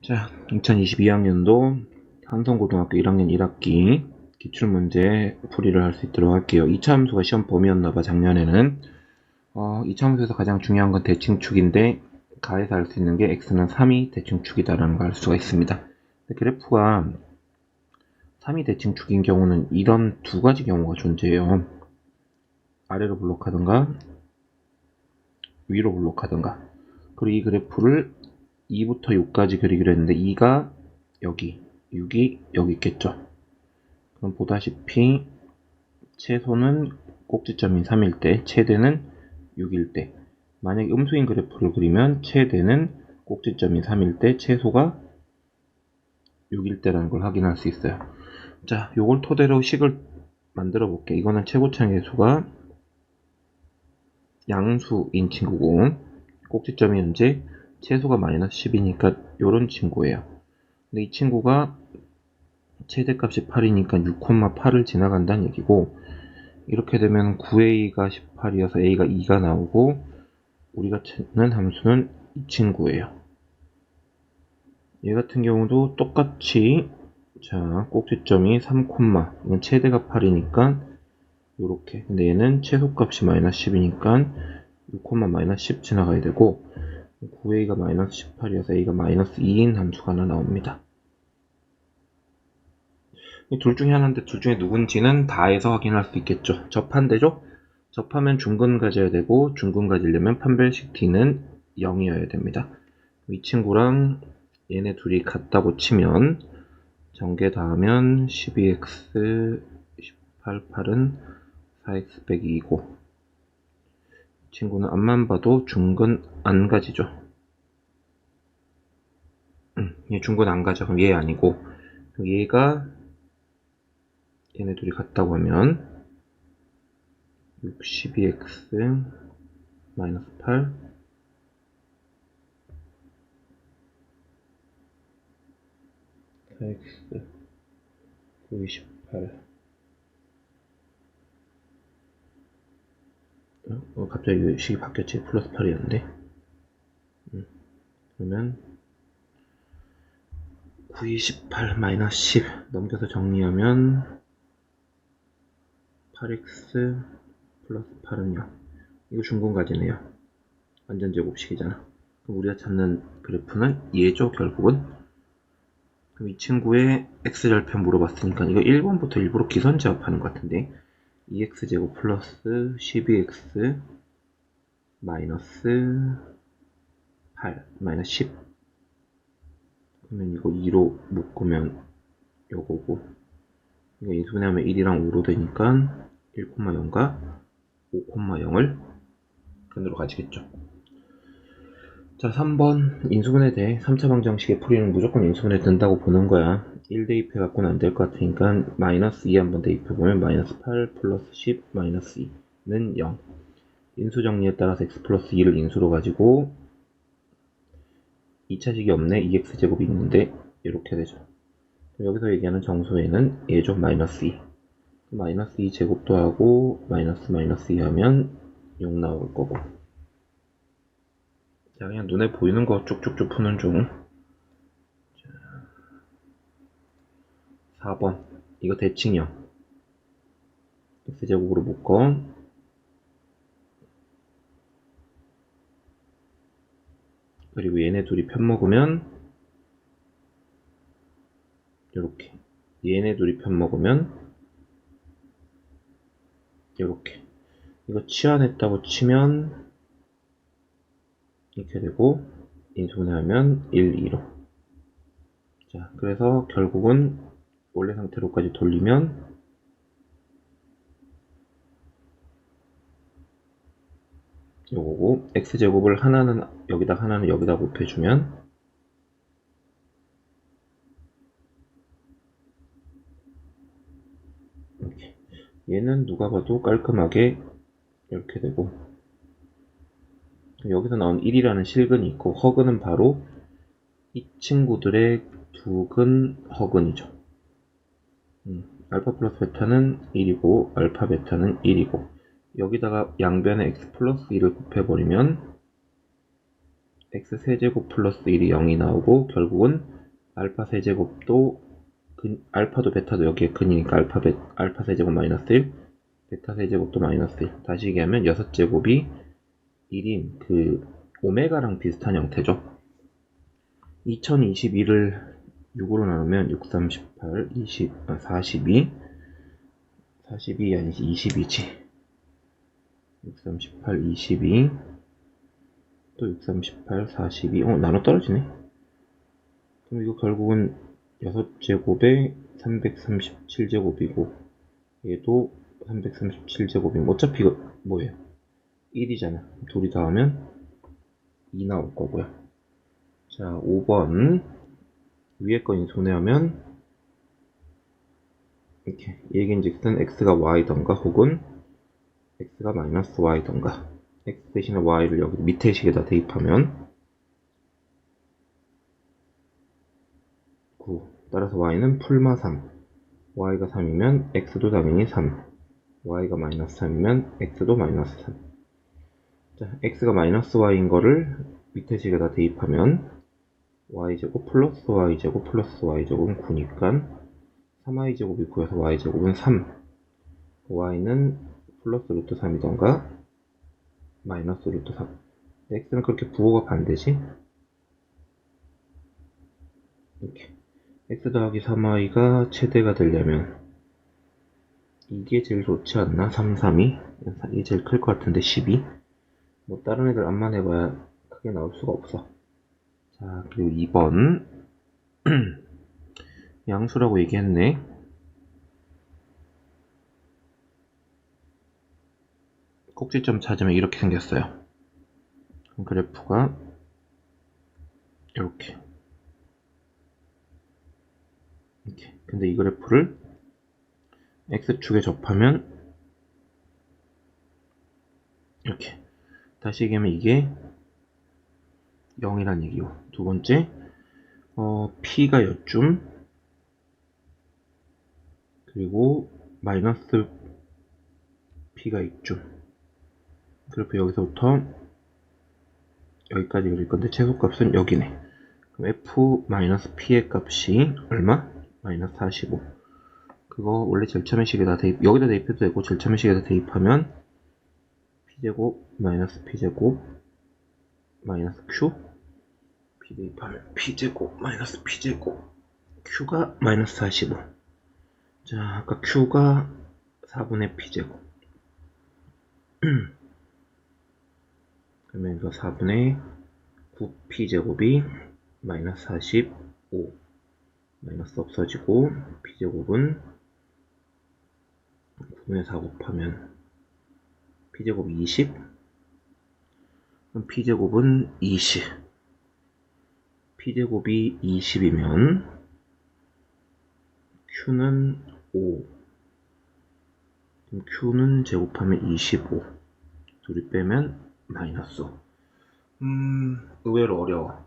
자, 2022학년도 한성고등학교 1학년 1학기 기출문제 풀이를 할 수 있도록 할게요. 2차 함수가 시험 범위였나봐, 작년에는. 2차 함수에서 가장 중요한 건 대칭축인데, 가에서 알 수 있는 게 x는 3이 대칭축이다라는 걸 알 수가 있습니다. 그래프가 3이 대칭축인 경우는 이런 두 가지 경우가 존재해요. 아래로 블록하든가, 위로 블록하든가. 그리고 이 그래프를 2부터 6까지 그리기로 했는데 2가 여기, 6이 여기 있겠죠. 그럼 보다시피 최소는 꼭지점이 3일 때, 최대는 6일 때. 만약에 음수인 그래프를 그리면 최대는 꼭지점이 3일 때, 최소가 6일 때라는 걸 확인할 수 있어요. 자, 요걸 토대로 식을 만들어 볼게. 이거는 최고차의 수가 양수인 친구고, 꼭지점이 현재 최소가 마이너스 10이니까 요런 친구예요. 근데 이 친구가 최대값이 8이니까 6,8을 지나간다는 얘기고, 이렇게 되면 9a가 18이어서 a가 2가 나오고, 우리가 찾는 함수는 이 친구예요. 얘 같은 경우도 똑같이, 자, 꼭지점이 3, 이건 최대가 8이니까 요렇게. 근데 얘는 최소값이 마이너스 10이니까 6, 마이너스 10 지나가야 되고, 9a가 마이너스 18이어서 a가 마이너스 2인 함수가 하나 나옵니다. 둘 중에 하나인데 둘 중에 누군지는 다해서 확인할 수 있겠죠. 접한대죠? 접하면 중근 가져야 되고, 중근 가지려면 판별식 d는 0이어야 됩니다. 이 친구랑 얘네 둘이 같다고 치면 전개 다 하면 12x 18, 8은 4x 빼기 2고, 이 친구는 앞만 봐도 중근 안 가지죠. 얘 중근 안 가져. 그럼 얘 아니고, 얘가 얘네 둘이 같다고 하면 12x 마이너스 8 4x 98 갑자기 식이 바뀌었지. 플러스 8이었는데 그러면 928 마이너스 10 넘겨서 정리하면 8x 플러스 8은 0. 이거 중근가지네요. 완전 제곱식이잖아. 그럼 우리가 찾는 그래프는 얘죠, 결국은. 그럼 이 친구의 x절편 물어봤으니까 이거 1번부터 일부러 기선제압하는 것 같은데, 2x제곱 플러스 12x 마이너스 8 마이너스 10. 그러면 이거 2로 묶으면 요거고, 이거 인수분해하면 1이랑 5로 되니까 1,0과 5,0을 근으로 가지겠죠. 자, 3번 인수분해 대 3차 방정식의 풀이는 무조건 인수분해 된다고 보는 거야. 1 대입해갖고는 안 될 것 같으니까 마이너스 2 한번 대입해보면 마이너스 8 플러스 10 마이너스 2는 0. 인수 정리에 따라서 x 플러스 2를 인수로 가지고 2차식이 없네. 2x제곱이 있는데 이렇게 되죠. 여기서 얘기하는 정수에는 얘죠. 마이너스 2. 마이너스 2 제곱도 하고 마이너스 2 하면 6 나올 거고. 자, 그냥 눈에 보이는 거 쭉쭉쭉 푸는 중. 자, 4번 이거 대칭형 x제곱으로 묶어 그리고 얘네 둘이 편먹으면 요렇게, 얘네 둘이 편먹으면 요렇게. 이거 치환했다고 치면 이렇게 되고, 인수분해하면 1, 2로. 자, 그래서 결국은 원래 상태로까지 돌리면 요거고, x제곱을 하나는 여기다 하나는 여기다 곱해주면 이렇게. 얘는 누가 봐도 깔끔하게 이렇게 되고, 여기서 나온 1이라는 실근이 있고, 허근은 바로 이 친구들의 두근 허근이죠. 알파 플러스 베타는 1이고 알파 베타는 1이고, 여기다가 양변에 x 플러스 1을 곱해버리면 x 세제곱 플러스 1이 0이 나오고, 결국은 알파 세제곱도 알파도 베타도 여기에 근이니까 알파 세제곱 마이너스 1, 베타 세제곱도 마이너스 1. 다시 얘기하면 6제곱이 1인 그 오메가랑 비슷한 형태죠. 2021을 6으로 나누면 6, 38, 42 아니지 22지. 6, 38, 22 또 6, 38, 42 나눠 떨어지네. 그럼 이거 결국은 6제곱에 337제곱이고 얘도 337제곱이면 어차피 이거 뭐예요? 1이잖아. 둘이 더하면 2 나올 거고요. 자, 5번 위에 거 인수하면 이렇게 얘기인즉슨 x가 y던가 혹은 x가 마이너스 y던가, x 대신에 y를 여기 밑에 식에다 대입하면 9. 따라서 y는 풀마 3. y가 3이면 x도 당연히 3. y가 마이너스 3이면 x도 마이너스 3. 자, x가 마이너스 y인 거를 밑에 식에다 대입하면 y제곱 플러스 y제곱 플러스 y제곱은 9니까 3y제곱이 9여서 y제곱은 3. y는 플러스 루트 3이던가 마이너스 루트 3. x는 그렇게 부호가 반대지? 이렇게 x 더하기 3y가 최대가 되려면 이게 제일 좋지 않나? 3, 3이? 이게 제일 클 것 같은데 12? 뭐 다른 애들 암만 해봐야 크게 나올 수가 없어. 자, 그리고 2번 양수라고 얘기했네. 꼭지점 찾으면 이렇게 생겼어요. 그럼 그래프가 이렇게. 근데 이 그래프를 x축에 접하면 이렇게. 다시 얘기하면 이게 0이란 얘기고, 두 번째 p가 여쯤, 그리고 마이너스 p가 이쯤. 그래프 여기서부터 여기까지 그릴 건데 최소값은 여기네. 그럼 f-p의 값이 얼마? 마이너스 45. 그거 원래 절차면식에다 여기다 대입해도 되고, 절차면식에다 대입하면 p제곱 마이너스 p제곱 마이너스 q, p 대입하면 p제곱 마이너스 p제곱, q가 마이너스 45. 자, 아까 q가 4분의 p제곱. 그러면 이거 4분의 9p제곱이 마이너스 45. 마이너스 없어지고 p제곱은 9분의 4 곱하면 p제곱이 20. 그럼 p제곱은 20. p제곱이 20이면 q는 5. 그럼 q는 제곱하면 25. 둘이 빼면 마이너스 5. 의외로 어려워.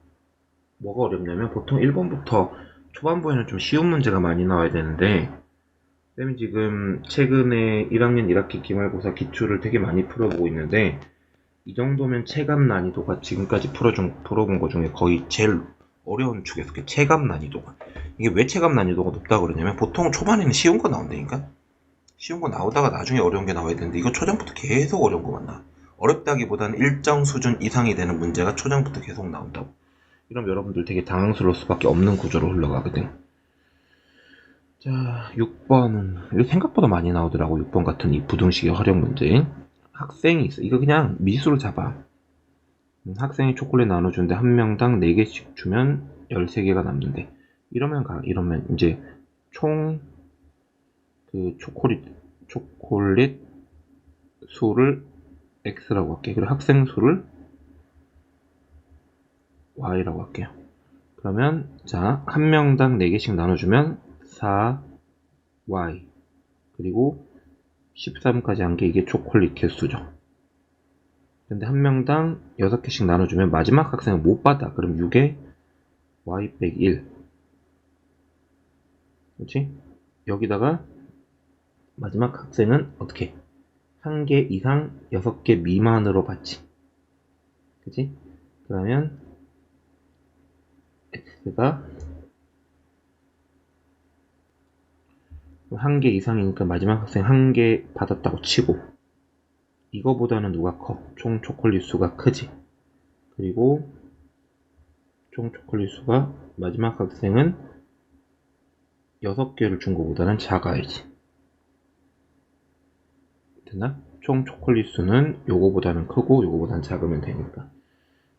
뭐가 어렵냐면 보통 1번부터 초반부에는 좀 쉬운 문제가 많이 나와야 되는데, 쌤이 지금 최근에 1학년 1학기 기말고사 기출을 되게 많이 풀어보고 있는데, 이 정도면 체감 난이도가 지금까지 풀어본 것 중에 거의 제일 어려운 축에 속해. 체감 난이도가. 이게 왜 체감 난이도가 높다고 그러냐면 보통 초반에는 쉬운 거 나온다니까? 쉬운 거 나오다가 나중에 어려운 게 나와야 되는데, 이거 초장부터 계속 어려운 거만 나와. 어렵다기보다는 일정 수준 이상이 되는 문제가 초장부터 계속 나온다고. 이러면 여러분들 되게 당황스러울 수밖에 없는 구조로 흘러가거든. 자, 6번은 이거 생각보다 많이 나오더라고. 6번 같은 이 부등식의 활용 문제. 학생이 있어. 이거 그냥 미수로 잡아. 학생이 초콜릿 나눠주는데 한 명당 4개씩 주면 13개가 남는데, 이러면 이제 총 그 초콜릿 수를 x라고 할게. 그리고 학생 수를 y라고 할게요. 그러면 자, 한 명당 4개씩 나눠주면 4y, 그리고 13까지 한 게 이게 초콜릿 개수죠. 근데 한 명당 6개씩 나눠주면 마지막 학생은 못 받아. 그럼 6에 y 빼기 1. 그렇지? 여기다가 마지막 학생은 어떻게? 1개 이상 6개 미만으로 받지. 그치? 그러면 x가 1개 이상이니까 마지막 학생 1개 받았다고 치고, 이거보다는 누가 커? 총 초콜릿 수가 크지. 그리고 총 초콜릿 수가 마지막 학생은 6개를 준 것보다는 작아야지. 됐나? 총 초콜릿 수는 요거보다는 크고 요거보다는 작으면 되니까.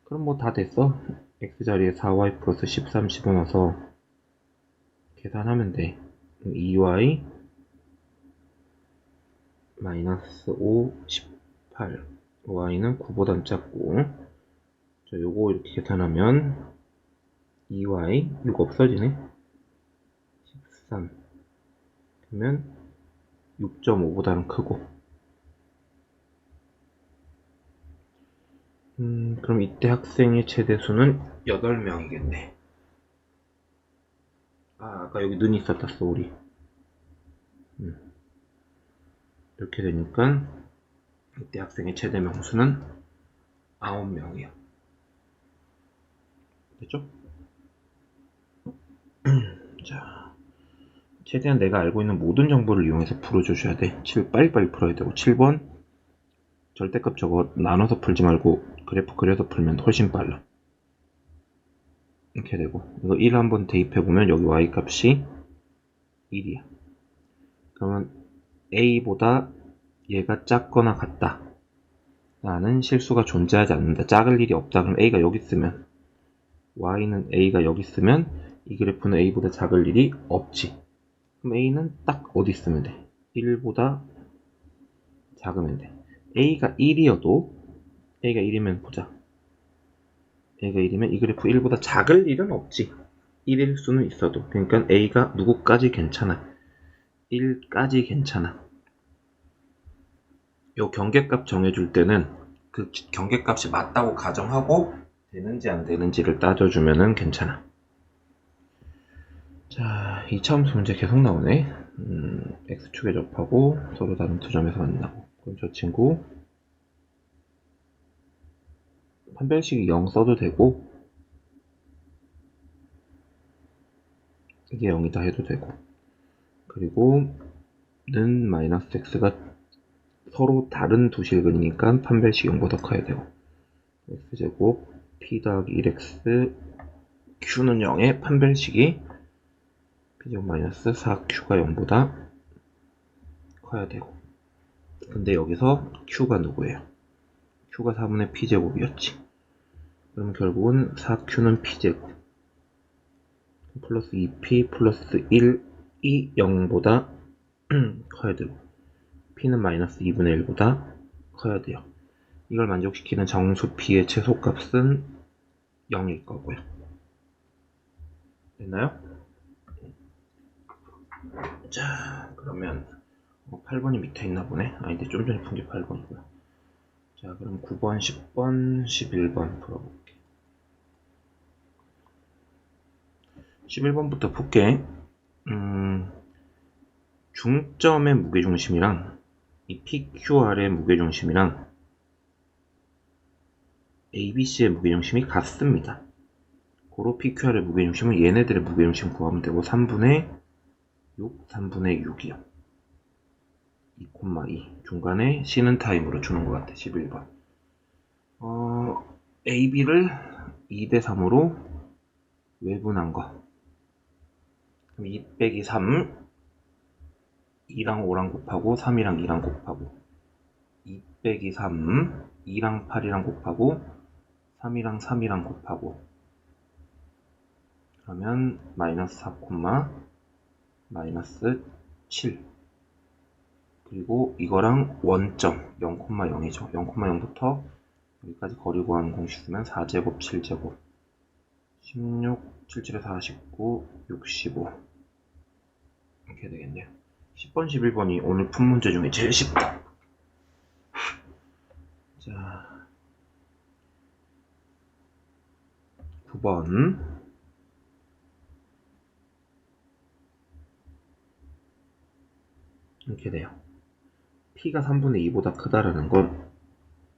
그럼 뭐 다 됐어. x자리에 4y 플러스 13 집어넣어서 계산하면 돼. 2y 마이너스 5, 18. y는 9보단 작고. 자, 요거 이렇게 계산하면 2y, 6 없어지네. 13. 그러면 6.5보다는 크고. 그럼 이때 학생의 최대수는 8명이겠네. 아까 여기 눈이 있었다, 쏘리. 이렇게 되니까 이때 학생의 최대 명수는 9명이야. 됐죠? 자, 최대한 내가 알고 있는 모든 정보를 이용해서 풀어줘야 돼. 7 빨리빨리 풀어야 되고. 7번 절대값 저거 나눠서 풀지 말고 그래프 그려서 풀면 훨씬 빨라. 이렇게 되고, 이거 1 한번 대입해보면 여기 y 값이 1이야. 그러면 a보다 얘가 작거나 같다 라는 실수가 존재하지 않는다. 작을 일이 없다. 그럼 a가 여기 있으면, y는 a가 여기 있으면 이 그래프는 a보다 작을 일이 없지. 그럼 a는 딱 어디 있으면 돼? 1보다 작으면 돼. a가 1이어도, a가 1이면 보자. a가 1이면 이 그래프 1보다 작을 일은 없지. 1일 수는 있어도. 그러니까 a가 누구까지 괜찮아? 1까지 괜찮아. 요 경계값 정해줄 때는 그 경계값이 맞다고 가정하고 되는지 안 되는지를 따져주면은 괜찮아. 자, 2차함수 문제 계속 나오네. x축에 접하고 서로 다른 두 점에서 만나고. 그럼 저 친구 판별식이 0 써도 되고, 이게 0이다 해도 되고, 그리고 는 마이너스 x가 서로 다른 두 실근이니까 판별식 0보다 커야 되고, x제곱 p 더하기 1x q는 0에 판별식이 p제곱 마이너스 4q가 0보다 커야 되고. 근데 여기서 q가 누구예요? q가 4분의 p제곱이었지. 그럼 결국은 4q는 p제곱 플러스 2p 플러스 1이 0보다 커야 되고, p는 마이너스 2분의 1보다 커야 돼요. 이걸 만족시키는 정수 p의 최소값은 0일 거고요. 됐나요? 자, 그러면 8번이 밑에 있나 보네. 아닌데 좀 전에 푼 게 8번이고요. 자, 그럼 9번, 10번, 11번 풀어볼게. 11번부터 풀게. 중점의 무게중심이랑 이 PQR의 무게중심이랑 ABC의 무게중심이 같습니다. 고로 PQR의 무게중심은 얘네들의 무게중심 구하면 되고, 3분의 6, 3분의 6이요. 2,2. 중간에 C는 타임으로 주는 것 같아. 11번. AB를 2대 3으로 외분한 거. 그럼 2 빼기 3, 2랑 5랑 곱하고 3이랑 2랑 곱하고, 2 빼기 3, 2랑 8이랑 곱하고 3이랑 3이랑 곱하고, 그러면 마이너스 4, 마이너스 7. 그리고 이거랑 원점 0,0이죠. 0,0부터 여기까지 거리 구하는 공식 쓰면 4제곱 7제곱 16, 77에 49, 65 이렇게 되겠네요. 10번, 11번이 오늘 푼 문제 중에 제일 쉽다. 자, 9번. 이렇게 돼요. P가 3분의 2보다 크다라는 건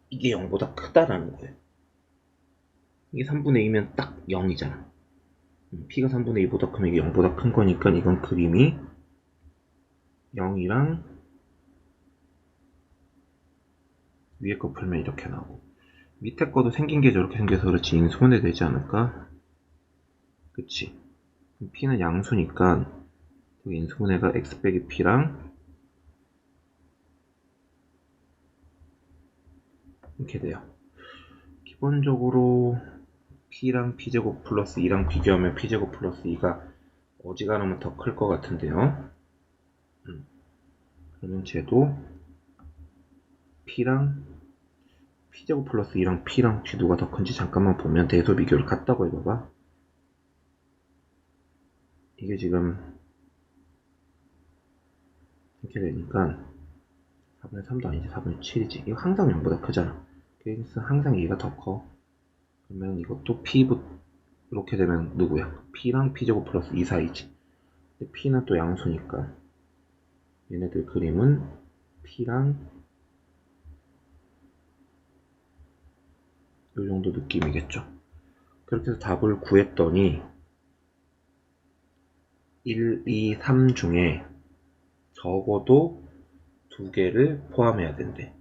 이게 0보다 크다라는 거예요. 이게 3분의 2면 딱 0이잖아. P가 3분의 2보다 크면 이게 0보다 큰 거니까 이건 그림이 0이랑 위에 거 풀면 이렇게 나오고, 밑에 거도 생긴 게 저렇게 생겨서 그렇지 인수분해 되지 않을까? 그치? P는 양수니까 여기 인수분해가 x 빼기 P랑 이렇게 돼요. 기본적으로 P랑 P제곱 플러스 2랑 비교하면 P제곱 플러스 2가 어지간하면 더 클 것 같은데요. 그러면 쟤도 P랑 P제곱 플러스 2랑 P랑 혹시 누가 더 큰지 잠깐만 보면 대소 비교를 같다고 해봐봐. 이게 지금 이렇게 되니까 4분의 3도 아니지, 4분의 7이지. 이거 항상 0보다 크잖아. 그래서 항상 얘가 더 커. 그러면 이것도 P 이렇게 되면 누구야? P랑 P제곱 플러스 2 사이지. 근데 P는 또 양수니까 얘네들 그림은 P랑 이 정도 느낌이겠죠. 그렇게 해서 답을 구했더니 1, 2, 3 중에 적어도 2개를 포함해야 된대.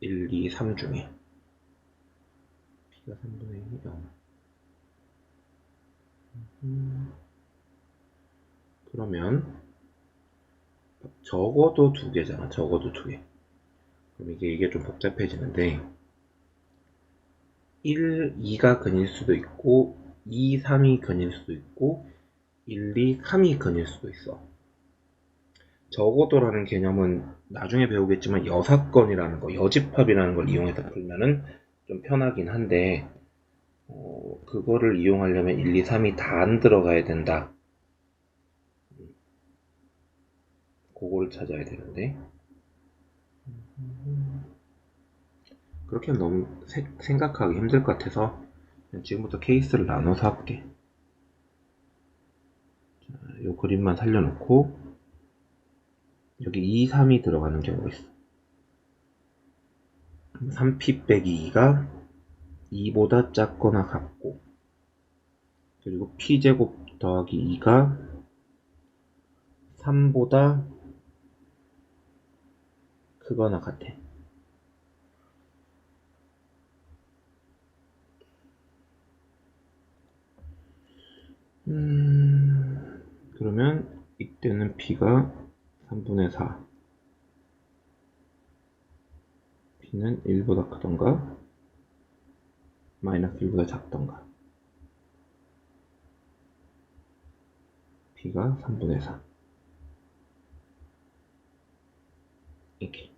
1, 2, 3 중에 P가 3분의 1, 0. 그러면 적어도 2개잖아. 적어도 2개. 그럼 이게 좀 복잡해지는데 1, 2가 근일 수도 있고 2, 3이 근일 수도 있고 1, 2, 3이 근일 수도 있어. 적어도라는 개념은 나중에 배우겠지만 여사건이라는 거, 여집합이라는 걸 이용해서 풀면은 좀 편하긴 한데 그거를 이용하려면 1, 2, 3이 다 안 들어가야 된다. 그거를 찾아야 되는데 그렇게 너무 생각하기 힘들 것 같아서 지금부터 케이스를 나눠서 할게. 이 그림만 살려놓고 여기 2, 3이 들어가는 경우가 있어. 3P 빼기 2가 2보다 작거나 같고, 그리고 P제곱 더하기 2가 3보다 크거나 같아. 그러면 이때는 P가 3분의 4, P는 1보다 크던가 마이너스 1보다 작던가. P가 3분의 4 이렇게.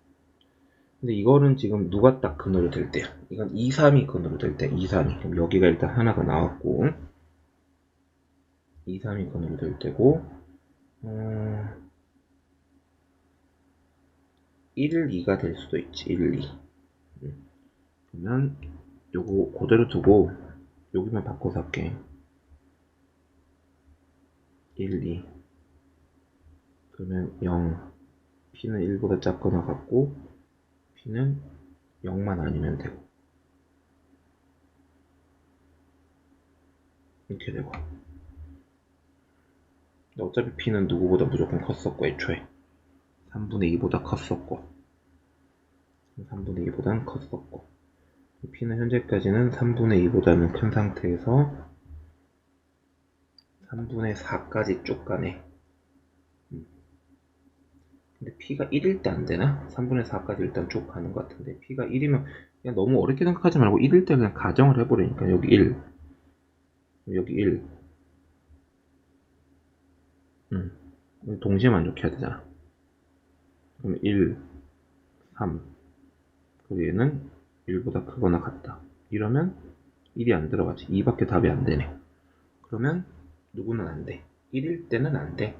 근데 이거는 지금 누가 딱 근으로 될 때야? 이건 2, 3이 근으로 될 때. 2, 3이. 그럼 여기가 일단 하나가 나왔고 2, 3이 근으로 될 때고 1, 2가 될 수도 있지. 1, 2. 그러면 요거 그대로 두고 여기만 바꿔서 할게. 1, 2. 그러면 0. P는 1보다 작거나 같고 P는 0만 아니면 되고 이렇게 되고. 어차피 P는 누구보다 무조건 컸었고 애초에 3분의 2보다 컸었고 3분의 2보다는 컸었고 P는 현재까지는 3분의 2보다는 큰 상태에서 3분의 4까지 쭉 가네. 근데 P가 1일 때 안 되나? 3분의 4까지 일단 쭉 가는 것 같은데 P가 1이면 그냥 너무 어렵게 생각하지 말고 1일 때 그냥 가정을 해버리니까 여기 1, 여기 1. 동시에 만족해야 되잖아. 그럼 1, 3. 그리고 얘는 1보다 크거나 같다. 이러면 1이 안 들어가지. 2밖에 답이 안 되네. 그러면 누구는 안 돼. 1일 때는 안 돼.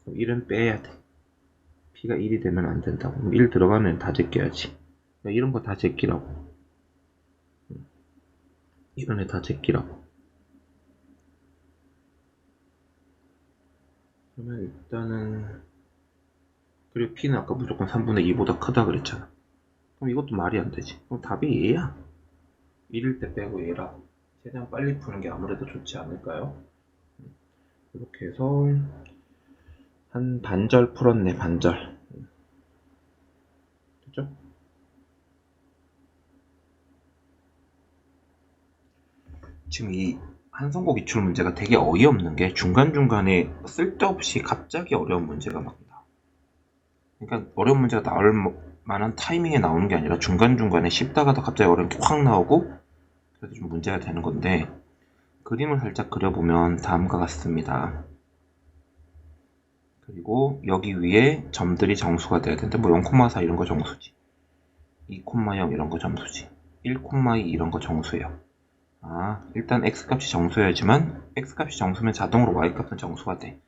그럼 1은 빼야 돼. P가 1이 되면 안 된다고. 그럼 1 들어가면 다 제껴야지. 이런 거 다 제끼라고. 이런 애 다 제끼라고. 그러면 일단은 그리고 P는 아까 무조건 3분의 2보다 크다 그랬잖아. 그럼 이것도 말이 안 되지. 그럼 답이 얘야. 1일 때 빼고 얘라. 최대한 빨리 푸는 게 아무래도 좋지 않을까요? 이렇게 해서 한 반절 풀었네, 반절. 그죠? 지금 이 한성고 기출 문제가 되게 어이없는 게 중간중간에 쓸데없이 갑자기 어려운 문제가 막 나와. 그러니까 어려운 문제가 나올 만한 타이밍에 나오는 게 아니라 중간중간에 쉽다가도 갑자기 어려운 게 확 나오고 그래서 좀 문제가 되는 건데 그림을 살짝 그려보면 다음과 같습니다. 그리고 여기 위에 점들이 정수가 돼야 되는데 뭐 0,4 이런 거 정수지. 2,0 이런 거 점수지. 1,2 이런 거 정수예요. 일단 x값이 정수여야지만 x값이 정수면 자동으로 y값은 정수가 돼.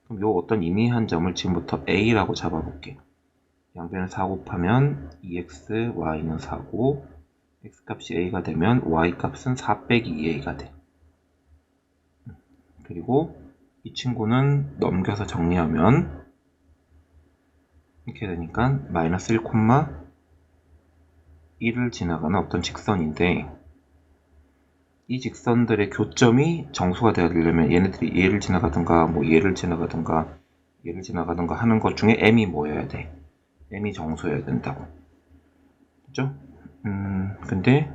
그럼 요 어떤 임의한 점을 지금부터 a라고 잡아볼게. 양변을 4 곱하면 2x, y는 4고 x값이 a가 되면 y값은 4 빼기 2a가 돼. 그리고 이 친구는 넘겨서 정리하면 이렇게 되니까 마이너스 1,1을 지나가는 어떤 직선인데 이 직선들의 교점이 정수가 되어야 되려면 얘네들이 얘를 지나가든가 뭐 얘를 지나가든가 얘를 지나가든가 하는 것 중에 m이 뭐여야 돼? m이 정수여야 된다고. 그죠? 근데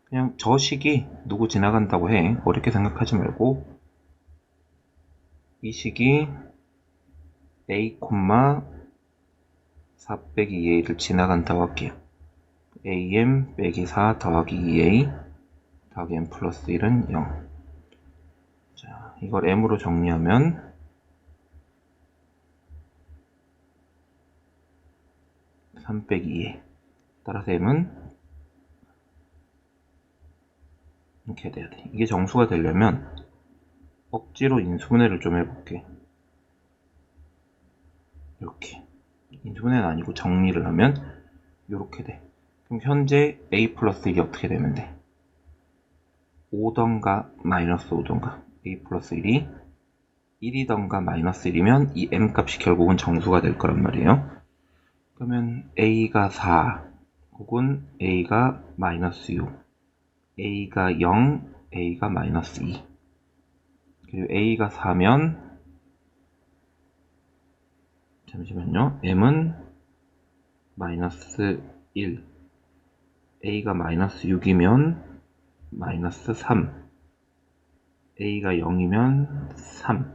그냥 저 식이 누구 지나간다고 해. 어렵게 생각하지 말고 이 식이 a, 4 빼기 2a를 지나간다고 할게요. am 빼기 4 더하기 2a 더하기 m 플러스 1은 0. 자, 이걸 m으로 정리하면 3 빼기 2a. 따라서 m은 이렇게 돼야 돼. 이게 정수가 되려면 억지로 인수분해를 좀 해볼게. 이렇게. 인수분해는 아니고 정리를 하면 이렇게 돼. 그럼 현재 a 플러스 1이 어떻게 되면 돼? 5던가 마이너스 5던가 a 플러스 1이 1이던가 마이너스 1이면 이 m값이 결국은 정수가 될 거란 말이에요. 그러면 a가 4 혹은 a가 마이너스 6 a가 0 a가 마이너스 2 그리고 a가 4면 잠시만요. m은 마이너스 1 a가 마이너스 6이면 마이너스 3 a가 0이면 3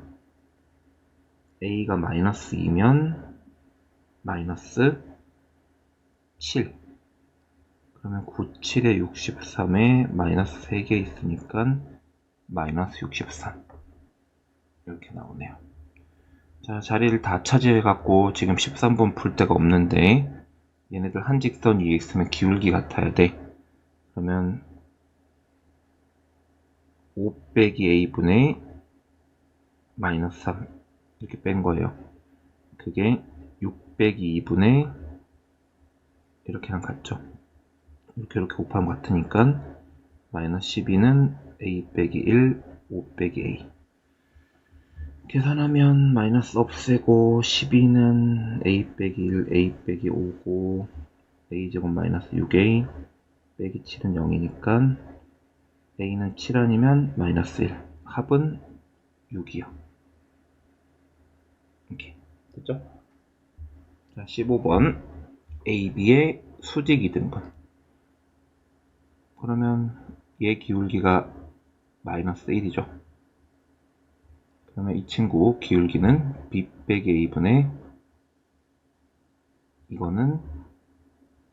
a가 마이너스 2면 마이너스 7 그러면 9, 7에 63에 마이너스 3개 있으니까 마이너스 63 이렇게 나오네요. 자, 자리를 다 차지해갖고 지금 13번 풀 데가 없는데 얘네들 한 직선 위에 있으면 기울기 같아야 돼. 그러면 5 빼기 a분의 마이너스 3 이렇게 뺀 거예요. 그게 6 빼기 2분의 이렇게랑 같죠. 이렇게 곱하면 같으니까 마이너스 12는 a 빼기 1, 5 빼기 a 계산하면 마이너스 없애고 12는 a 빼기 1, a 빼기 5고 a제곱 마이너스 6a 빼기 7은 0이니까 a는 7 아니면 마이너스 1 합은 6이요. 이렇게 됐죠? 자, 15번 a, b의 수직 이등분 그러면 얘 기울기가 마이너스 1이죠. 그러면 이 친구 기울기는 b 빼기 a분의 이거는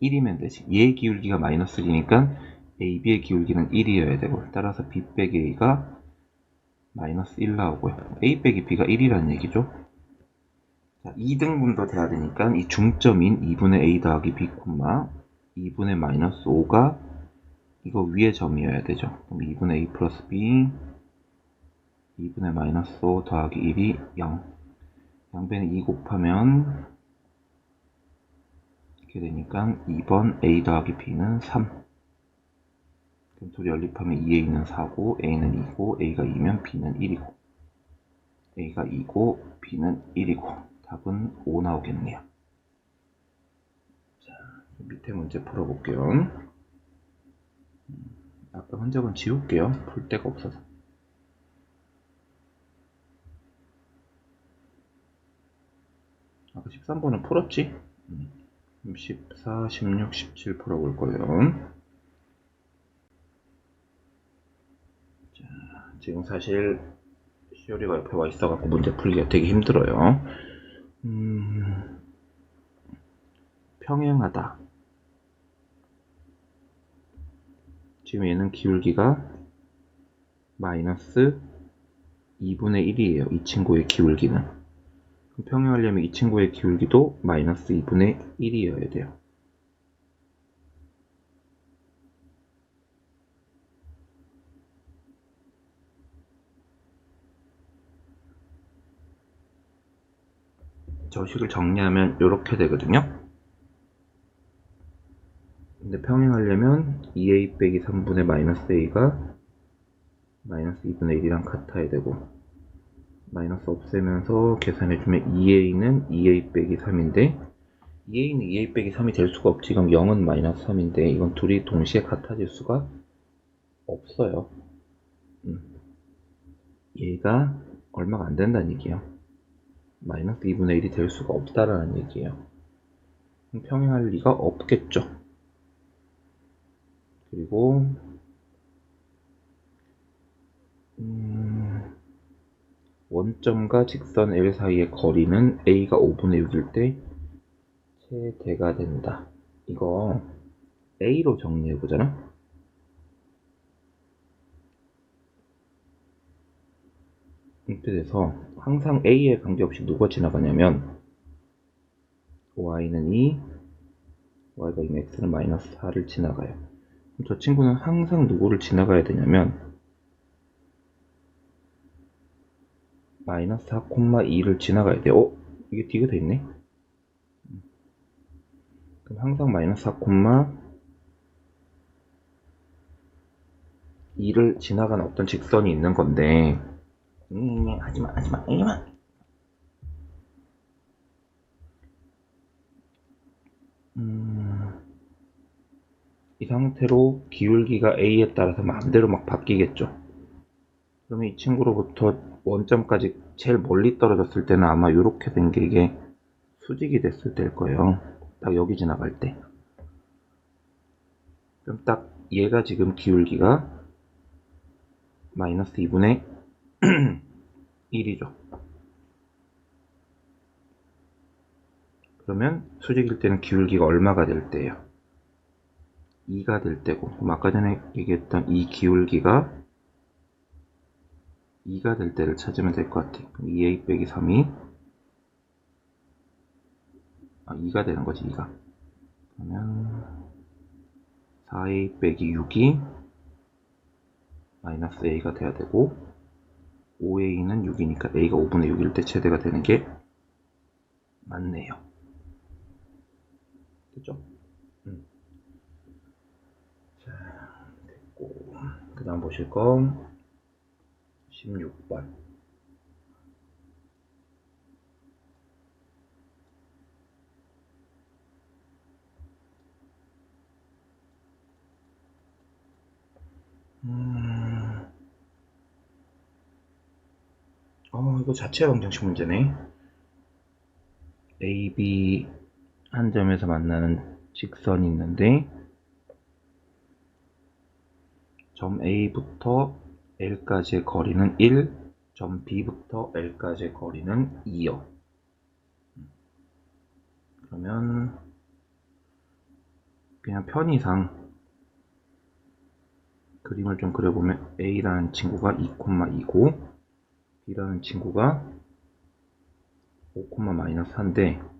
1이면 되지. 얘 기울기가 마이너스 1이니까 ab의 기울기는 1이어야 되고 따라서 b 빼기 a가 마이너스 1 나오고요. a 빼기 b가 1이라는 얘기죠. 자, 2등분도 돼야 되니까 이 중점인 2분의 a 더하기 b, 2분의 마이너스 5가 이거 위에 점이어야 되죠. 그럼 2분의 a 플러스 b 2분의 마이너스 5 더하기 1이 0 양변에 2 곱하면 이렇게 되니까 2번 a 더하기 b는 3 그럼 둘이 연립하면 2a는 4고 a는 2고 a가 2면 b는 1이고 a가 2고 b는 1이고 답은 5 나오겠네요. 밑에 문제 풀어볼게요. 아까 흔적은 지울게요. 풀 데가 없어서. 아까 13번은 풀었지? 14, 16, 17 풀어볼 거예요. 자, 지금 사실 시오리가 옆에 와 있어갖고 문제 풀기가 되게 힘들어요. 평행하다. 지금 얘는 기울기가 마이너스 2분의 1이에요. 이 친구의 기울기는. 그럼 평행하려면 이 친구의 기울기도 마이너스 2분의 1이어야 돼요. 저 식을 정리하면 이렇게 되거든요. 근데 평행하려면 2a 빼기 3분의 마이너스 a가 마이너스 2분의 1이랑 같아야 되고, 마이너스 없애면서 계산해주면 2a는 2a 빼기 3인데 2a는 2a 빼기 3이 될 수가 없지. 그럼 0은 마이너스 3인데 이건 둘이 동시에 같아질 수가 없어요. 얘가 얼마가 안 된다는 얘기예요. 마이너스 2분의 1이 될 수가 없다라는 얘기예요. 평행할 리가 없겠죠. 그리고 원점과 직선 L 사이의 거리는 A가 5분의 6일 때 최대가 된다. 이거 A로 정리해보잖아. 이렇게 돼서 항상 A에 관계없이 누가 지나가냐면 Y는 2, Y가 2면 X는 마이너스 4를 지나가요. 저 친구는 항상 누구를 지나가야 되냐면 마이너스 4,2를 지나가야 돼요. 이게 D가 돼 있네. 그럼 항상 마이너스 4,2를 지나가는 어떤 직선이 있는 건데, 하지마. 이 상태로 기울기가 A에 따라서 마음대로 막 바뀌겠죠. 그러면 이 친구로부터 원점까지 제일 멀리 떨어졌을 때는 아마 이렇게 된 게 이게 수직이 됐을 때일 거예요. 딱 여기 지나갈 때. 그럼 딱 얘가 지금 기울기가 마이너스 2분의 1이죠. 그러면 수직일 때는 기울기가 얼마가 될 때예요? 2가 될 때고, 그럼 아까 전에 얘기했던 이 기울기가 2가 될 때를 찾으면 될 것 같아요. 그럼 2a 빼기 3이 2가 되는 거지, 2가. 그러면 4a 빼기 6이 마이너스 a가 돼야 되고, 5a는 6이니까 a가 5분의 6일 때 최대가 되는 게 맞네요. 됐죠? 자, 됐고. 그 다음 보실 거 16번. 이거 자체 방정식 문제네. A, B 한 점에서 만나는 직선이 있는데 점 A부터 L까지의 거리는 1, 점 B부터 L까지의 거리는 2요. 그러면 그냥 편의상 그림을 좀 그려보면 A라는 친구가 2,2고 B라는 친구가 5, 마이너스 4인데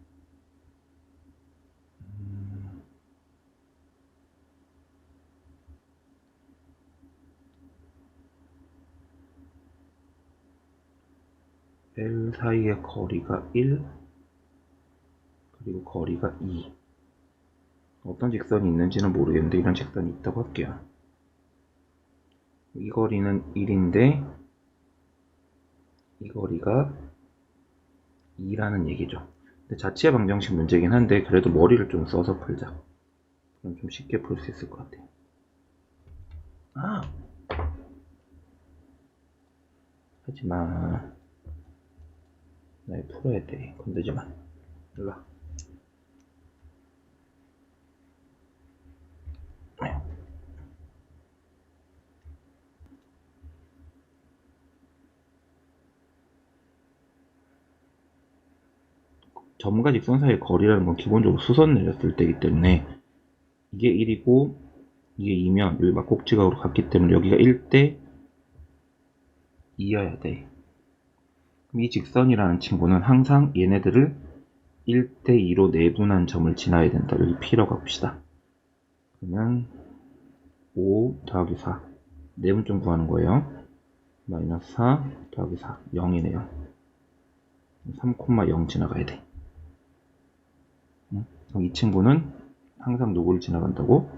L 사이의 거리가 1, 그리고 거리가 2. 어떤 직선이 있는지는 모르겠는데 이런 직선이 있다고 할게요. 이 거리는 1인데 이 거리가 2라는 얘기죠. 근데 자체 방정식 문제긴 한데 그래도 머리를 좀 써서 풀자. 그럼 좀 쉽게 풀 수 있을 것 같아요. 아! 하지마. 나 이거 풀어야 돼. 건들지 마. 일로 와. 점과 직선 사이의 거리라는 건 기본적으로 수선 내렸을 때이기 때문에 이게 1이고 이게 2면 여기 막곡지각으로 갔기 때문에 여기가 1대 2여야 돼. 그럼 이 직선이라는 친구는 항상 얘네들을 1대 2로 내분한 점을 지나야 된다. 여기 P라고 합시다. 그러면 5 더하기 4 내분점 구하는 거예요. 마이너스 4 더하기 4 0이네요. 3,0 지나가야 돼. 그럼 이 친구는 항상 누구를 지나간다고?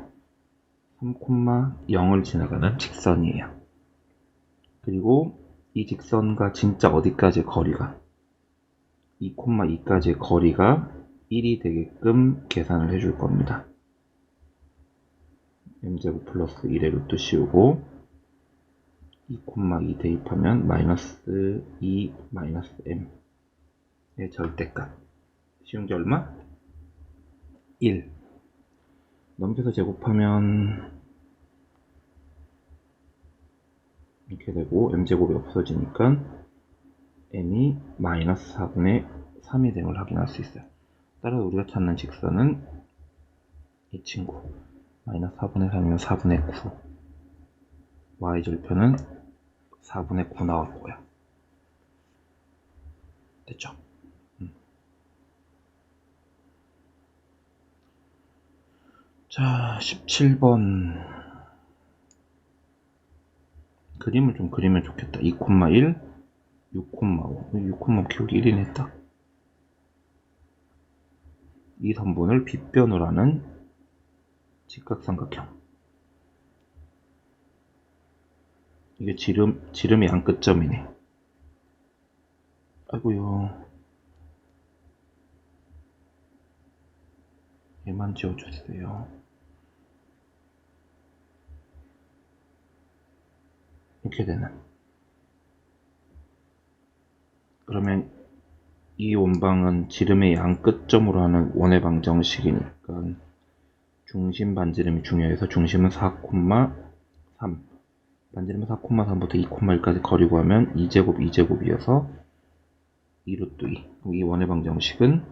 3,0을 지나가는 직선이에요. 그리고 이 직선과 진짜 어디까지의 거리가 2,2까지의 거리가 1이 되게끔 계산을 해줄 겁니다. m제곱 플러스 1의 루트 씌우고 2,2 대입하면 마이너스 2 마이너스 m의 절대값. 쉬운 게 얼마? 1. 넘겨서 제곱하면 이렇게 되고 m제곱이 없어지니까 m이 마이너스 4분의 3이 됨을 확인할 수 있어요. 따라서 우리가 찾는 직선은 이 친구 마이너스 4분의 3이면 4분의 9 y절편은 4분의 9 나올 거야. 됐죠? 자, 17번 그림을 좀 그리면 좋겠다. 2,1 6,5 6,5 기울기 1이네 딱. 이 선분을 빗변으로 하는 직각삼각형. 이게 지름의 양 끝점이네. 아이고요. 얘만 지워주세요. 이렇게 되는. 그러면 이 원방은 지름의 양 끝점으로 하는 원의 방정식이니까 중심 반지름이 중요해서 중심은 4,3 반지름은 4,3부터 2,1까지 거리 구하면 2제곱 2제곱이어서 2루트 2. 이 원의 방정식은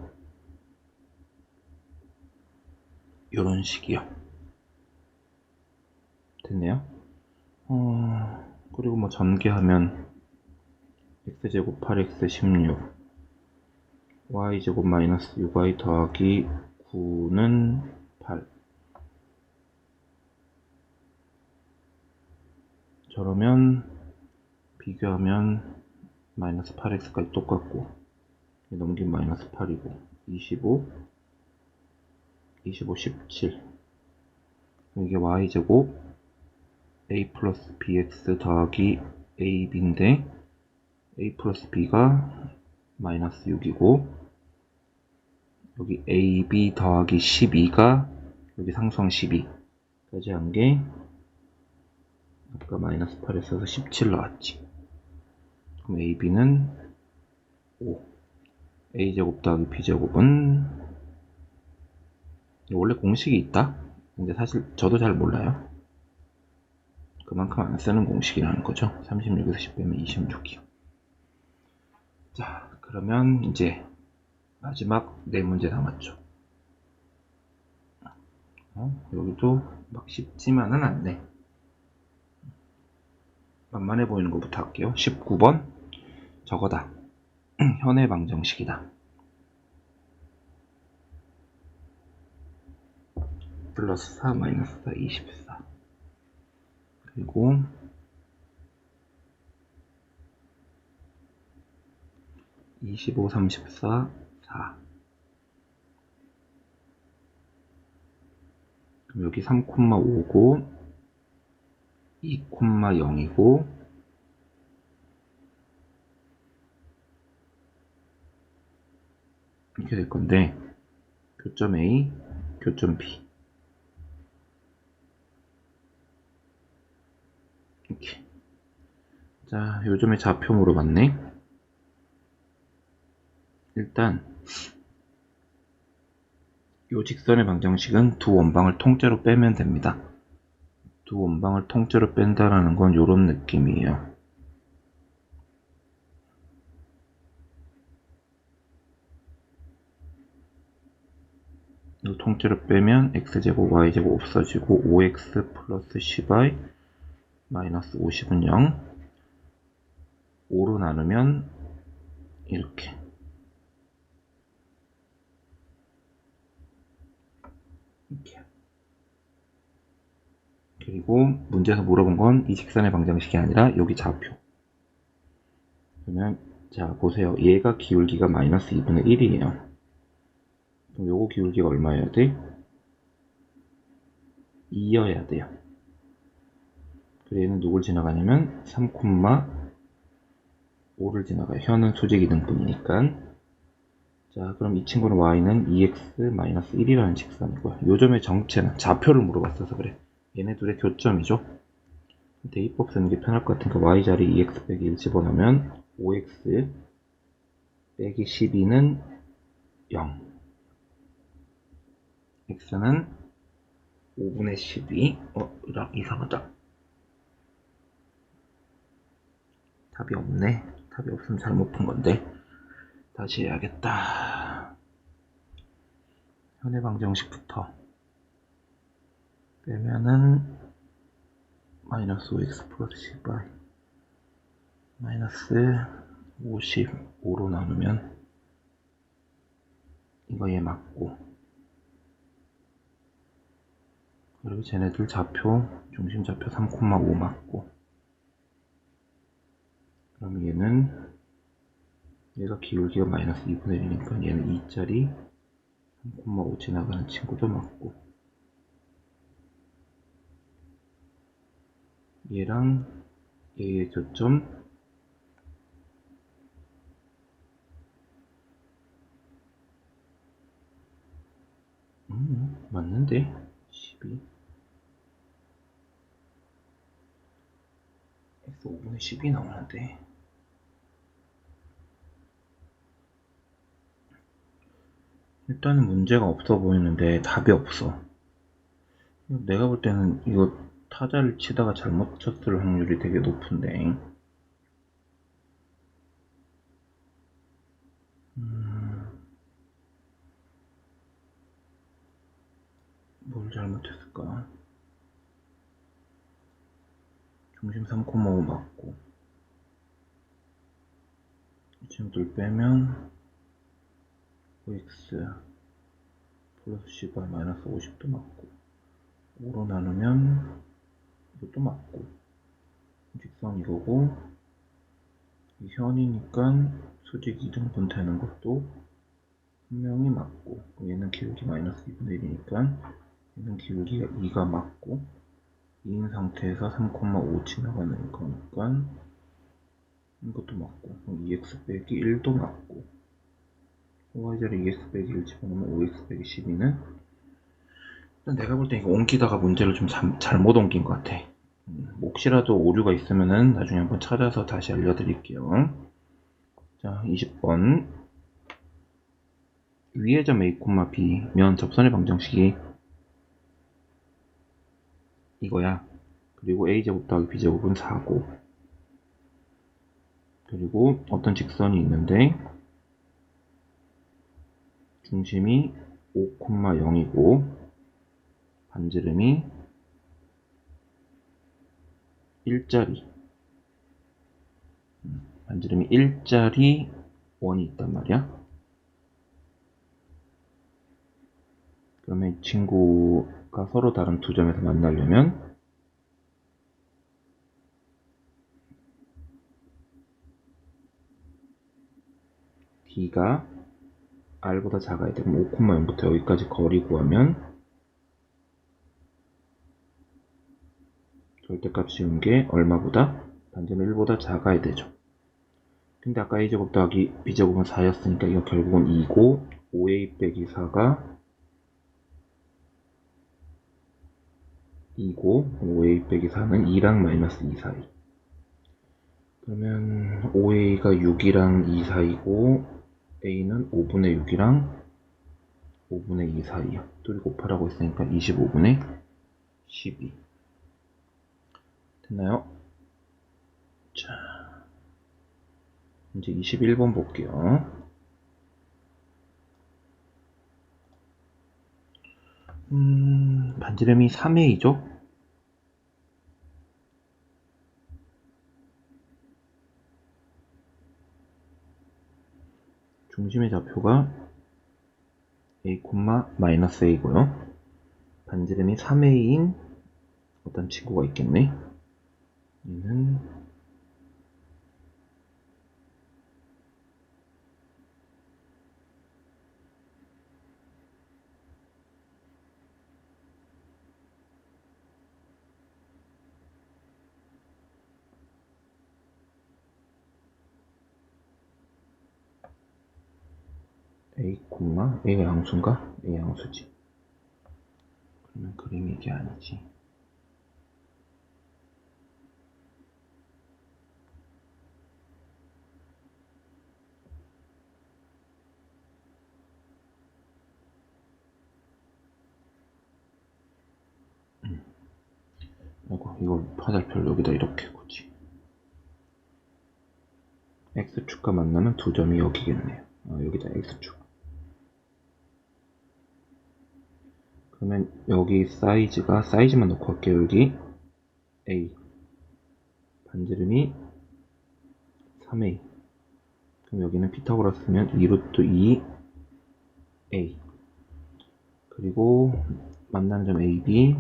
이런 식이요. 됐네요. 그리고 뭐 전개하면 x제곱 8x 16 y제곱 마이너스 6y 더하기 9는 8. 저러면 비교하면 마이너스 8x까지 똑같고 넘긴 마이너스 8이고 25 17 이게 y제곱 a 플러스 bx 더하기 ab인데 a 플러스 b가 마이너스 6이고 여기 ab 더하기 12가 여기 상수항 12까지 한 게 아까 마이너스 8에 써서 17 나왔지. 그럼 ab는 5 a제곱 더하기 b제곱은 원래 공식이 있다? 근데 사실 저도 잘 몰라요. 그만큼 안 쓰는 공식이라는 거죠. 36에서 10 빼면 26이요. 자, 그러면 이제 마지막 네 문제 남았죠. 여기도 막 쉽지만은 않네. 만만해 보이는 것부터 할게요. 19번 저거다. 현의 방정식이다. 플러스 4 마이너스 4 24 그리고 25 34 4 그럼 여기 3,5고 2,0이고 이렇게 될 건데 교점 A, 교점 B 자, 요즘에 좌표 물어봤네. 일단 요 직선의 방정식은 두 원방을 통째로 빼면 됩니다. 두 원방을 통째로 뺀다라는 건 요런 느낌이에요. 요 통째로 빼면 x제곱 y제곱 없어지고 5x 플러스 10y 마이너스 50은 0, 5로 나누면 이렇게 그리고 문제에서 물어본 건 이 직선의 방정식이 아니라 여기 좌표. 그러면 자 보세요. 얘가 기울기가 마이너스 2분의 1이에요. 그럼 요거 기울기가 얼마여야 돼? 2여야 돼요. 그래서 얘는 누굴 지나가냐면 3,5를 지나가요. 현은 수직 이등분이니까. 자 그럼 이 친구는 y는 2x-1이라는 직선이고요. 요점의 정체는 좌표를 물어봤어서 그래. 얘네 둘의 교점이죠. 대입법 쓰는 게 편할 것 같으니까 y자리 2x 빼기 1 집어넣으면 5x 빼기 12는 0, x는 5분의 12. 이상하다. 답이 없네. 답이 없으면 잘못 푼 건데 다시 해야겠다. 현의 방정식부터 빼면은 마이너스 5x 플러스 10y 마이너스 55로 나누면 이거 얘 맞고, 그리고 쟤네들 좌표 중심 좌표 3,5 맞고, 그럼 얘가 기울기가 마이너스 2분의 1이니까 얘는 2짜리 3,5 지나가는 친구도 맞고, 얘랑 얘의 교점 맞는데 12 x 5분의 12 나오는데 일단은 문제가 없어 보이는데 답이 없어. 내가 볼 때는 이거 타자를 치다가 잘못 쳤을 확률이 되게 높은데 뭘 잘못했을까? 중심 3,5 맞고 이 친구들 빼면 5x 플러스 10y 마이너스 50도 맞고, 5로 나누면 이것도 맞고, 직선 이거고, 이 현이니까 수직 이등분 되는 것도 분명히 맞고, 얘는 기울기 마이너스 2분의 1이니까 얘는 기울기가 2가 맞고, 2인 상태에서 3,5 지나가는 거니까 이것도 맞고, 2x 빼기 1도 맞고, y자리 2x 빼기 1 집어넣으면 5x 빼기 12는 내가 볼 때 이거 옮기다가 문제를 좀 잘못 옮긴 것 같아. 혹시라도 오류가 있으면은 나중에 한번 찾아서 다시 알려드릴게요. 자, 20번. 위의 점 A, B면 접선의 방정식이 이거야. 그리고 A제곱 더하기 B제곱은 4고, 그리고 어떤 직선이 있는데 중심이 5,0이고 반지름이 1짜리 반지름이 1짜리 원이 있단 말이야. 그러면 이 친구가 서로 다른 두 점에서 만나려면 D가 R보다 작아야 돼. 그럼 5,0부터 여기까지 거리 구하면 절대값 씌운 게 얼마보다? 반지름 1보다 작아야 되죠. 근데 아까 A제곱 더하기 B제곱은 4였으니까 이거 결국은 2고 5A 빼기 4가 2고 5A 빼기 4는 2랑 마이너스 2 사이. 그러면 5a가 6이랑 2 사이고 a는 5분의 6이랑 5분의 2 사이야. 둘이 곱하라고 했으니까 25분의 12. 됐나요? 자, 이제 21번 볼게요. 반지름이 3a죠? 중심의 좌표가 a, 마이너스 a고요. 반지름이 3a인 어떤 친구가 있겠네. 얘는 a, a가 양수인가? a 양수지. 그러면 그림이 이게 아니지. 아이고, 이걸 화살표를 여기다 이렇게 굳이. x축과 만나면 두 점이 여기겠네요. 여기다 x축. 그러면 여기 사이즈만 넣고 할게요. 여기 a. 반지름이 3a. 그럼 여기는 피타고라스 쓰면 2루트 2a. 그리고 만나는 점 AB.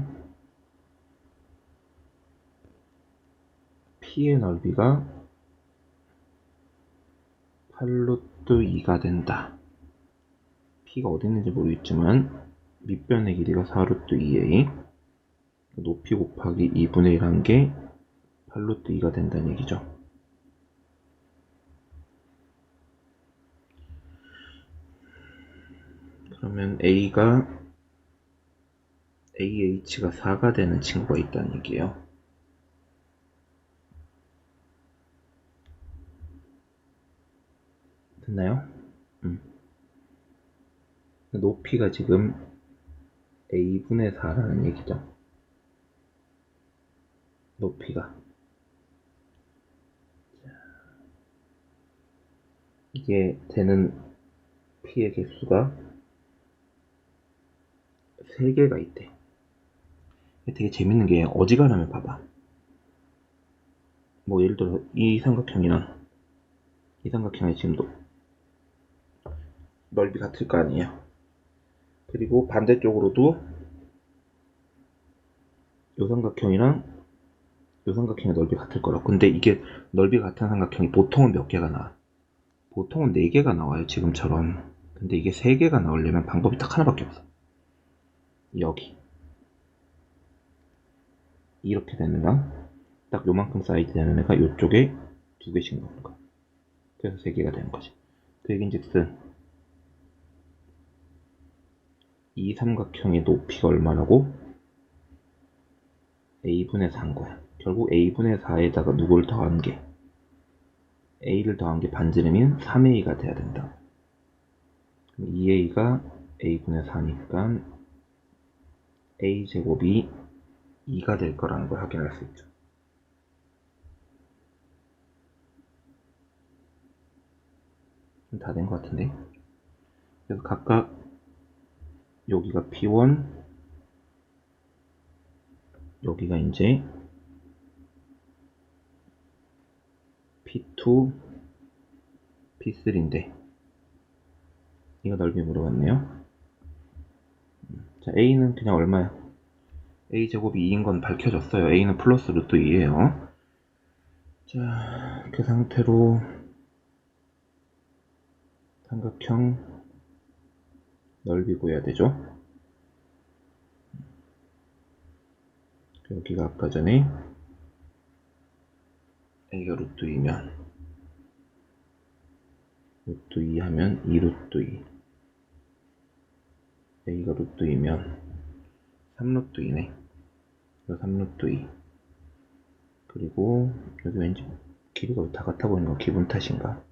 P의 넓이가 8루트 2가 된다. P가 어디 있는지 모르겠지만 밑변의 길이가 4루트 2a. 높이 곱하기 2분의 1 한 게 8루트 2가 된다는 얘기죠. 그러면 AH가 4가 되는 친구가 있다는 얘기예요. 됐나요? 높이가 지금 a분의 4라는 얘기죠. 높이가. 이게 되는 p의 개수가 3개가 있대. 되게 재밌는 게 어지간하면 봐봐. 뭐 예를 들어 이 삼각형이랑 이 삼각형이 지금도 넓이 같을 거 아니에요. 그리고 반대쪽으로도 이 삼각형이랑 이 삼각형의 넓이 같을 거라고. 근데 이게 넓이 같은 삼각형이 보통은 몇 개가 나와? 보통은 4개가 나와요, 지금처럼. 근데 이게 3개가 나오려면 방법이 딱 하나밖에 없어. 여기 이렇게 되는 애가 딱 요만큼 사이즈 되는 애가 요쪽에 2개씩 나오는 거야. 그래서 3개가 되는 거지. 그 얘긴즉슨 이 삼각형의 높이가 얼마라고? a분의 4인 거야. 결국 a분의 4에다가 누굴 더한 게 a를 더한 게 반지름인 3a가 돼야 된다. 그럼 2a가 a분의 4니까 a제곱이 2가 될 거라는 걸 확인할 수 있죠. 다 된 것 같은데. 그래서 각각 여기가 P1, 여기가 이제 P2, P3인데 이거 넓이 물어봤네요. 자, A는 그냥 얼마야? A제곱이 2인 건 밝혀졌어요. A는 플러스 루트 2예요. 자, 그 상태로 삼각형 넓이 구해야 되죠. 여기가 아까 전에 A가 루트 2면 루트 2 하면 2루트 2. A가 루트 2면 3루트 2네. 3루트 2. 그리고 여기 왠지 길이가 왜 다 같아 보이는 거 기분 탓인가?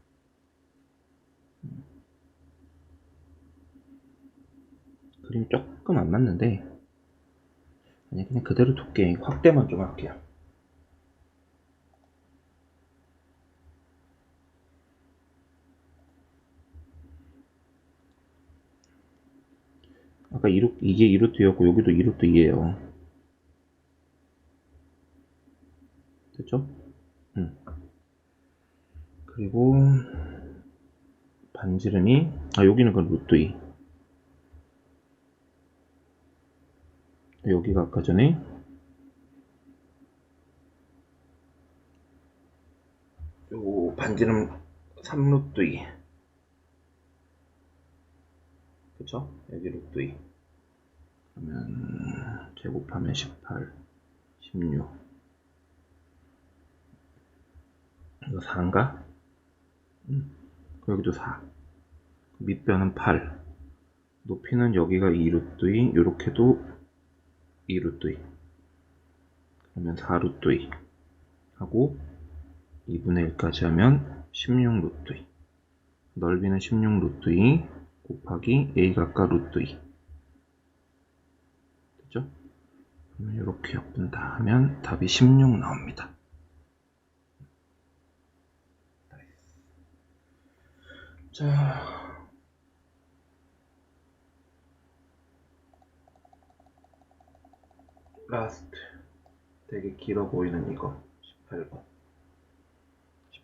그림이 조금 안 맞는데 아니 그냥 그대로 둘게. 확대만 좀 할게요. 아까 이게 2루트였고 여기도 2루트이에요. 됐죠? 그리고 반지름이 여기는 그 루트 2. 여기가 아까 전에 요 반지름 3루트 2. 그쵸? 여기 루트 2. 그러면 제곱하면 18, 16. 이거 4인가? 여기도 4. 밑변은 8. 높이는 여기가 2루트 2, 요렇게도 2루트 2. 그러면 4루트 2 하고 2분의 1까지 하면 16루트 2. 넓이는 16루트 2 곱하기 a각각 루트 2. 됐죠? 그러면 이렇게 엮은다 하면 답이 16 나옵니다. 자, 라스트. 되게 길어 보이는 이거 18번.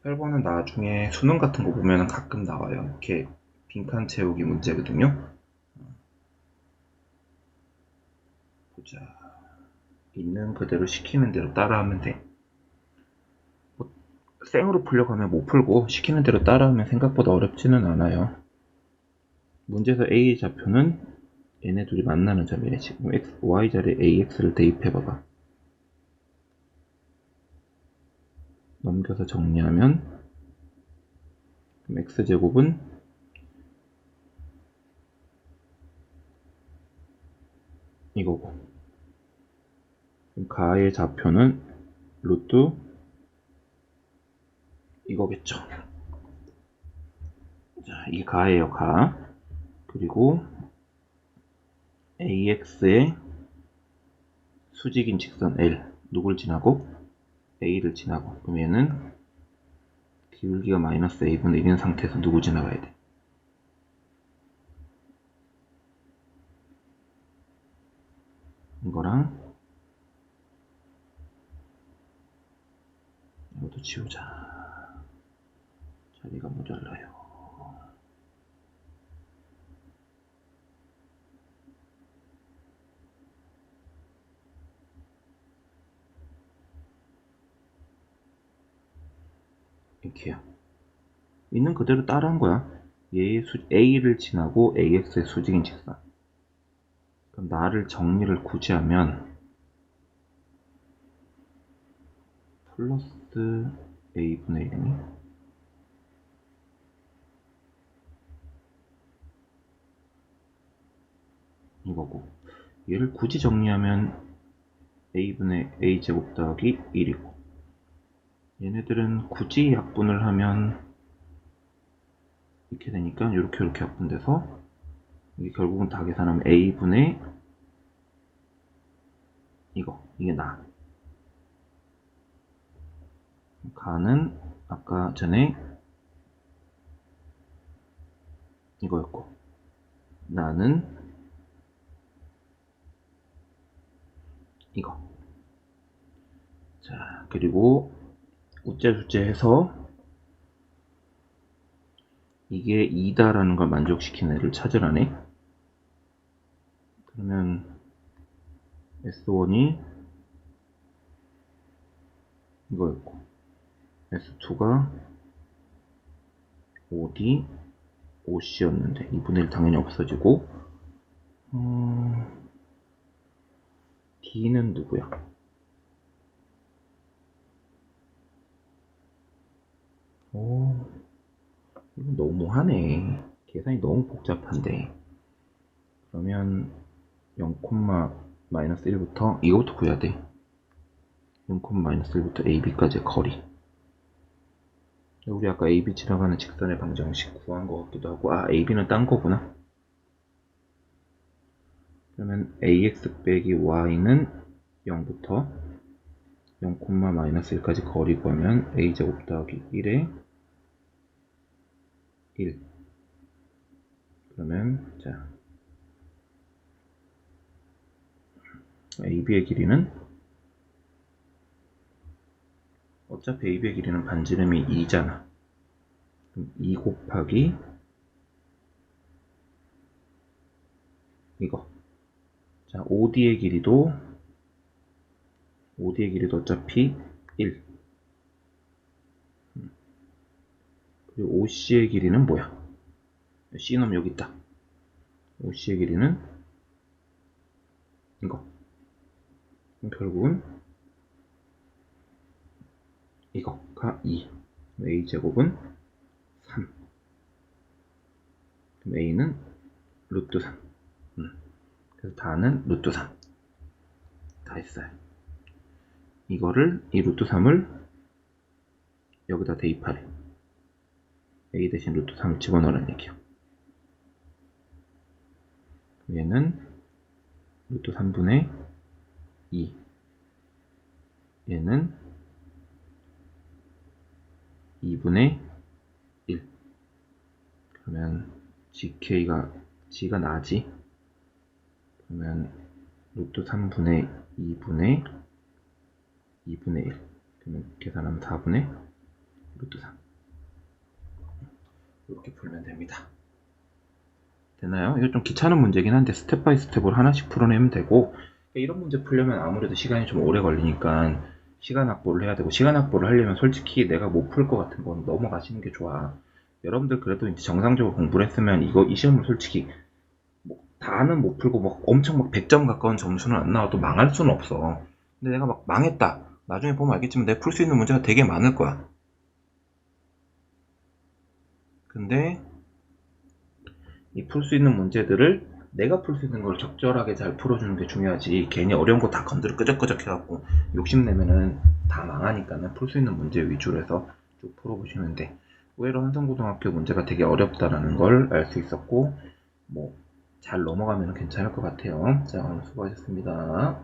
18번은 나중에 수능 같은 거 보면 가끔 나와요. 이렇게 빈칸 채우기 문제거든요. 보자. 있는 그대로 시키는 대로 따라하면 돼. 뭐, 생으로 풀려고 하면 못 풀고 시키는 대로 따라하면 생각보다 어렵지는 않아요. 문제에서 A 좌표는 얘네 둘이 만나는 점이래. 지금 Y 자리에 AX를 대입해봐봐. 넘겨서 정리하면 X제곱은 이거고 가의 좌표는 루트 이거겠죠. 자, 이게 가예요, 가. 그리고 AX의 수직인 직선 L 누굴 지나고? A를 지나고. 그럼 얘는 기울기가 마이너스 A분의 1인 상태에서 누구 지나가야 돼? 이거랑 이것도 지우자. 자리가 모자라요. 이렇게요. 있는 그대로 따라한 거야. 얘의 A를 지나고 AX의 수직인 직선. 그럼 나를 정리를 굳이 하면 플러스 A분의 1이니? 이거고. 얘를 굳이 정리하면 A분의 A제곱 더하기 1이고. 얘네들은 굳이 약분을 하면 이렇게 되니까 이렇게 약분돼서 이게 결국은 다 계산하면 A분의 이게 나. 가는 아까 전에 이거였고 나는 이거. 자, 그리고 우째수째 해서 이게 2다라는 걸 만족시키는 애를 찾으라네. 그러면 S1이 이거였고 S2가 5D, 5C였는데 2분의 1 당연히 없어지고 D는 누구야? 이거 너무하네. 계산이 너무 복잡한데. 그러면 0, 마이너스 1부터 이거부터 구해야 돼. 0, 마이너스 1부터 AB까지의 거리. 우리 아까 AB 지나가는 직선의 방정식 구한 것 같기도 하고, AB는 딴 거구나. 그러면 AX 빼기 Y는 0부터 0, 마이너스 1까지 거리 구하면 A제곱 더하기 1에 1. 그러면, 자, AB의 길이는, 어차피 AB의 길이는 반지름이 2잖아. 그럼 2 곱하기 이거. 자, OD의 길이도 어차피 1. 그리고 OC의 길이는 뭐야? C놈 여기 있다. OC의 길이는 이거. 그럼 결국은 이거가 2. A제곱은 3. 그럼 A는 루트 3. 그래서 다는 루트 3. 다 했어요. 이 루트 3을 여기다 대입하래. A 대신 루트 3을 집어넣으라는 얘기야. 얘는 루트 3분의 2. 얘는 2분의 1. 그러면 G가 나지. 그러면 루트 3분의 2분의 1. 그러면 계산하면 4분의 루트 3. 이렇게 풀면 됩니다. 되나요? 이거 좀 귀찮은 문제긴 한데 스텝 바이 스텝으로 하나씩 풀어내면 되고, 이런 문제 풀려면 아무래도 시간이 좀 오래 걸리니까 시간 확보를 해야 되고, 시간 확보를 하려면 솔직히 내가 못 풀 것 같은 건 넘어가시는 게 좋아. 여러분들 그래도 이제 정상적으로 공부를 했으면 이 시험을 솔직히 뭐 다는 못 풀고 막 엄청 막 100점 가까운 점수는 안 나와도 망할 수는 없어. 근데 내가 막 망했다. 나중에 보면 알겠지만 내가 풀 수 있는 문제가 되게 많을 거야. 근데 이 풀 수 있는 문제들을 내가 풀 수 있는 걸 적절하게 잘 풀어주는 게 중요하지. 괜히 어려운 거 다 건드려 끄적끄적 해갖고 욕심내면은 다 망하니까는 풀 수 있는 문제 위주로 해서 쭉 풀어보시면 돼. 의외로 한성고등학교 문제가 되게 어렵다라는 걸 알 수 있었고, 뭐 잘 넘어가면 괜찮을 것 같아요. 자, 오늘 수고하셨습니다.